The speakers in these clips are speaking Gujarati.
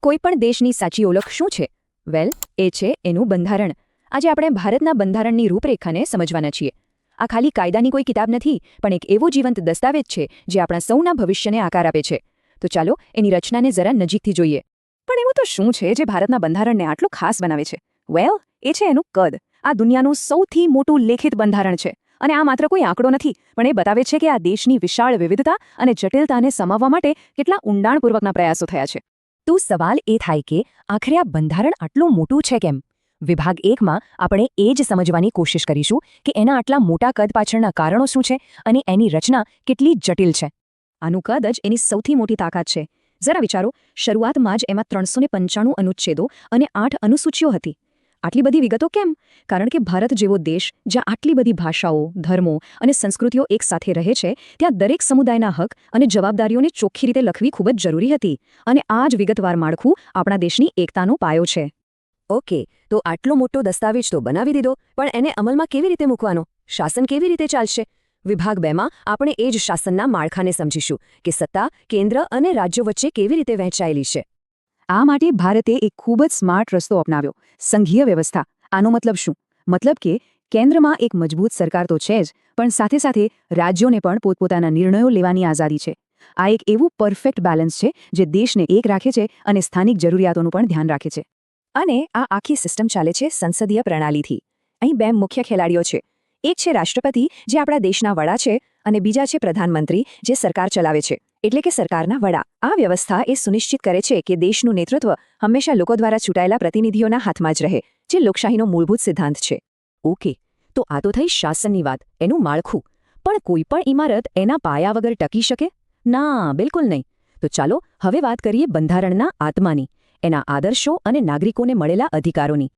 કોઈ પણ દેશની સાચી ઓળખ શું છે? વેલ, એ છે એનું બંધારણ. આજે આપણે ભારતના બંધારણની રૂપરેખાને સમજવાના છીએ. આ ખાલી કાયદાની કોઈ કિતાબ નથી, પણ એક એવો જીવંત દસ્તાવેજ છે જે આપણા સૌના ભવિષ્યને આકાર આપે છે. તો ચાલો એની રચનાને જરા નજીકથી જોઈએ. પણ એવું તો શું છે જે ભારતના બંધારણને આટલું ખાસ બનાવે છે? વેલ, એ છે એનું કદ. આ દુનિયાનું સૌથી મોટું લેખિત બંધારણ છે. અને આ માત્ર કોઈ આંકડો નથી, પણ એ બતાવે છે કે આ દેશની વિશાળ વિવિધતા અને જટિલતાને સમાવવા માટે કેટલા ઊંડાણપૂર્વકના પ્રયાસો થયા છે. તો સવાલ એ થાય કે આખરે આ બંધારણ આટલું મોટું છે કેમ? વિભાગ 1માં આપણે એ જ સમજવાની કોશિશ કરીશું કે એના આટલા મોટા કદ પાછળના કારણો શું છે અને એની રચના કેટલી જટિલ છે. આનું કદ જ એની સૌથી મોટી તાકાત છે. જરા વિચારો, શરૂઆતમાં જ એમાં 395 અનુચ્છેદો અને 8 અનુસૂચિઓ હતી. આટલી બધી વિગતો કેમ? કારણ કે ભારત જેવો દેશ જ્યાં આટલી બધી ભાષાઓ, ધર્મો અને સંસ્કૃતિઓ એકસાથે રહે છે, ત્યાં દરેક સમુદાયના હક અને જવાબદારીઓને ચોખ્ખી રીતે લખવી ખૂબ જ જરૂરી હતી. અને આ જ વિગતવાર માળખું આપણા દેશની એકતાનો પાયો છે. ઓકે, તો આટલો મોટો દસ્તાવેજ તો બનાવી દીધો, પણ એને અમલમાં કેવી રીતે મૂકવાનો? શાસન કેવી રીતે ચાલશે? વિભાગ 2માં આપણે એ જ શાસનના માળખાને સમજીશું કે સત્તા કેન્દ્ર અને રાજ્યો વચ્ચે કેવી રીતે વહેંચાયેલી છે. આ માટે ભારતે એક ખૂબ જ સ્માર્ટ રસ્તો અપનાવ્યો, સંઘીય વ્યવસ્થા. આનો મતલબ શું? મતલબ કે કેન્દ્રમાં એક મજબૂત સરકાર તો છે જ, પણ સાથે સાથે રાજ્યોને પણ પોતપોતાના નિર્ણયો લેવાની આઝાદી છે. આ એક એવું પરફેક્ટ બેલેન્સ છે જે દેશને એક રાખે છે અને સ્થાનિક જરૂરિયાતોનું પણ ધ્યાન રાખે છે. અને આ આખી સિસ્ટમ ચાલે છે સંસદીય પ્રણાલીથી. અહીં 2 મુખ્ય ખેલાડીઓ છે. એક છે રાષ્ટ્રપતિ, જે આપણા દેશના વડા છે, અને બીજા છે પ્રધાનમંત્રી, જે સરકાર ચલાવે છે, એટલે કે સરકારના વડા. આ વ્યવસ્થા એ સુનિશ્ચિત કરે છે કે દેશનું નેતૃત્વ હંમેશા લોકો દ્વારા ચૂંટાયેલા પ્રતિનિધિઓના હાથમાં જ રહે, જે લોકશાહીનો મૂળભૂત સિદ્ધાંત છે. ઓકે, તો આ તો થઈ શાસનની વાત, એનું માળખું. પણ કોઈ પણ ઇમારત એના પાયા વગર ટકી શકે? ના, બિલકુલ નહીં. તો ચાલો હવે વાત કરીએ બંધારણના આત્માની, એના આદર્શો અને નાગરિકોને મળેલા અધિકારોની.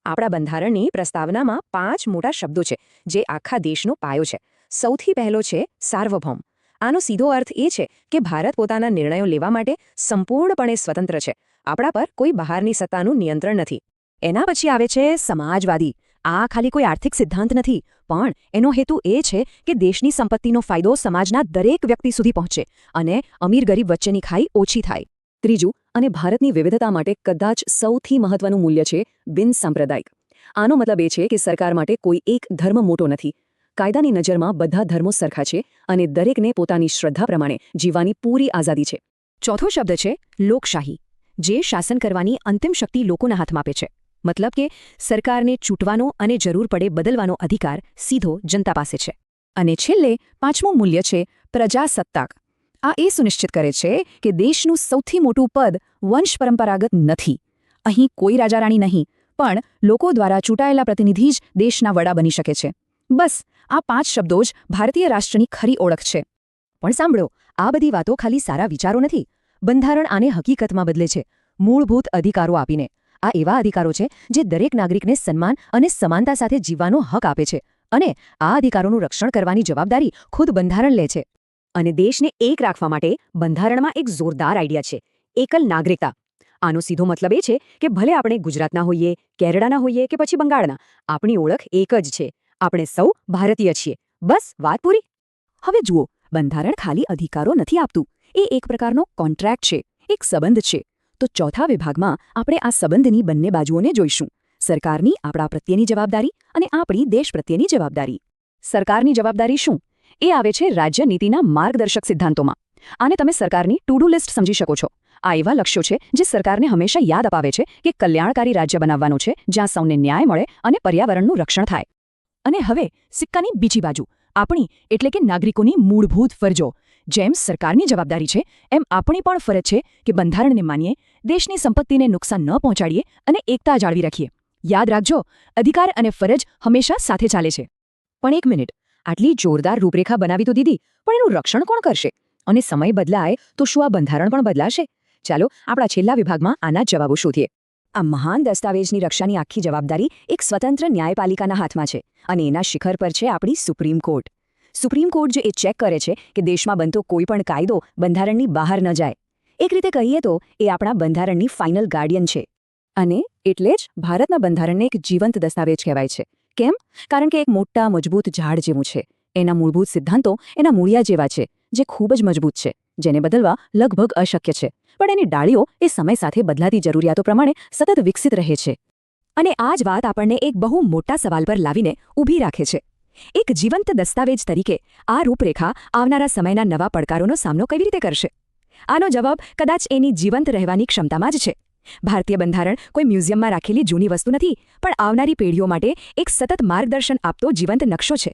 આપણા બંધારણની પ્રસ્તાવનામાં 5 મોટા શબ્દો છે જે આખા દેશનો પાયો છે. સૌથી પહેલો છે સાર્વભૌમ. આનો સીધો અર્થ એ છે કે ભારત પોતાના નિર્ણયો લેવા માટે સંપૂર્ણપણે સ્વતંત્ર છે. આપણા પર કોઈ બહારની સત્તાનું નિયંત્રણ નથી. એના પછી આવે છે સમાજવાદી. આ ખાલી કોઈ આર્થિક સિદ્ધાંત નથી, પણ એનો હેતુ એ છે કે દેશની સંપત્તિનો ફાયદો સમાજના દરેક વ્યક્તિ સુધી પહોંચે અને અમીર ગરીબ વચ્ચેની ખાઈ ઓછી થાય. ત્રીજું, અને ભારતની વિવિધતા માટે કદાચ સૌથી મહત્વનું મૂલ્ય છે બિનસાંપ્રદાયિક. આનો મતલબ એ છે કે સરકાર માટે કોઈ એક ધર્મ મોટો નથી. કાયદાની નજરમાં બધા ધર્મો સરખા છે અને દરેકને પોતાની શ્રદ્ધા પ્રમાણે જીવવાની પૂરી આઝાદી છે. ચોથો શબ્દ છે લોકશાહી, જે શાસન કરવાની અંતિમ શક્તિ લોકોના હાથમાં આપે છે. મતલબ કે સરકારને ચૂંટવાનો અને જરૂર પડે બદલવાનો અધિકાર સીધો જનતા પાસે છે. અને છેલ્લે 5મું મૂલ્ય છે પ્રજાસત્તાક. આ એ સુનિશ્ચિત કરે છે કે દેશનું સૌથી મોટું પદ વંશ પરંપરાગત નથી. અહીં કોઈ રાજારાણી નહીં, પણ લોકો દ્વારા ચૂંટાયેલા પ્રતિનિધિ જ દેશના વડા બની શકે છે. બસ આ 5 શબ્દો જ ભારતીય રાષ્ટ્રની ખરી ઓળખ છે. પણ સાંભળો, આ બધી વાતો ખાલી સારા વિચારો નથી. બંધારણ આને હકીકતમાં બદલે છે, મૂળભૂત અધિકારો આપીને. આ એવા અધિકારો છે જે દરેક નાગરિકને સન્માન અને સમાનતા સાથે જીવવાનો હક આપે છે. અને આ અધિકારોનું રક્ષણ કરવાની જવાબદારી ખુદ બંધારણ લે છે. અને દેશને એક રાખવા માટે બંધારણમાં એક જોરદાર આઈડિયા છે, એકલ નાગરિકતા. આનો સીધો મતલબ એ છે કે ભલે આપણે ગુજરાતના હોઈએ, કેરળના હોઈએ કે પછી બંગાળના, આપણી ઓળખ એક જ છે. આપણે સૌ ભારતીય છીએ. બસ વાત પૂરી. હવે જુઓ, બંધારણ ખાલી અધિકારો નથી આપતું, એ એક પ્રકારનો કોન્ટ્રાક્ટ છે, એક સંબંધ છે. તો ચોથા વિભાગમાં આપણે આ સંબંધની બંને બાજુઓને જોઈશું. સરકારની આપણા પ્રત્યેની જવાબદારી અને આપણી દેશ પ્રત્યેની જવાબદારી. સરકારની જવાબદારી શું? એ આવે છે રાજ્ય નીતિના માર્ગદર્શક સિદ્ધાંતોમાં. આને તમે સરકારની ટુ ડુ લિસ્ટ સમજી શકો છો. આ એવા લક્ષ્યો છે જે સરકારને હંમેશા યાદ અપાવે છે કે કલ્યાણકારી રાજ્ય બનાવવાનું છે, જ્યાં સૌને ન્યાય મળે અને પર્યાવરણનું રક્ષણ થાય. અને હવે સિક્કાની બીજી બાજુ, આપણી એટલે કે નાગરિકોની મૂળભૂત ફરજો. જેમ સરકારની જવાબદારી છે, એમ આપણી પણ ફરજ છે કે બંધારણને માનીએ, દેશની સંપત્તિને નુકસાન ન પહોંચાડીએ અને એકતા જાળવી રાખીએ. યાદ રાખજો, અધિકાર અને ફરજ હંમેશા સાથે ચાલે છે. પણ એક મિનિટ, આટલી જોરદાર રૂપરેખા બનાવી તો દીધી, પણ એનું રક્ષણ કોણ કરશે? અને સમય બદલાય તો શું આ બંધારણ પણ બદલાશે? ચાલો આપણા છેલ્લા વિભાગમાં આના જવાબો શોધીએ. આ મહાન દસ્તાવેજની રક્ષાની આખી જવાબદારી એક સ્વતંત્ર ન્યાયપાલિકાના હાથમાં છે, અને એના શિખર પર છે આપણી સુપ્રીમ કોર્ટ. સુપ્રીમ કોર્ટ જે એ ચેક કરે છે કે દેશમાં બનતો કોઈ પણ કાયદો બંધારણની બહાર ન જાય. એક રીતે કહીએ તો એ આપણા બંધારણની ફાઇનલ ગાર્ડિયન છે. અને એટલે જ ભારતના બંધારણને એક જીવંત દસ્તાવેજ કહેવાય છે. કેમ? કારણ કે એક મોટા મજબૂત ઝાડ જેવું છે. એના મૂળભૂત સિદ્ધાંતો એના મૂળિયા જેવા છે, જે ખૂબ જ મજબૂત છે, જેને બદલવા લગભગ અશક્ય છે, પણ એની ડાળીઓ એ સમય સાથે બદલાતી જરૂરિયાતો પ્રમાણે સતત વિકસિત રહે છે. અને આ જ વાત આપણને એક બહુ મોટા સવાલ પર લાવીને ઊભી રાખે છે. એક જીવંત દસ્તાવેજ તરીકે આ રૂપરેખા આવનારા સમયના નવા પડકારોનો સામનો કેવી રીતે કરશે? આનો જવાબ કદાચ એની જીવંત રહેવાની ક્ષમતામાં જ છે. ભારતીય બંધારણ કોઈ મ્યુઝિયમમાં રાખેલી જૂની વસ્તુ નથી, પણ આવનારી પેઢીઓ માટે એક સતત માર્ગદર્શન આપતો જીવંત નકશો છે.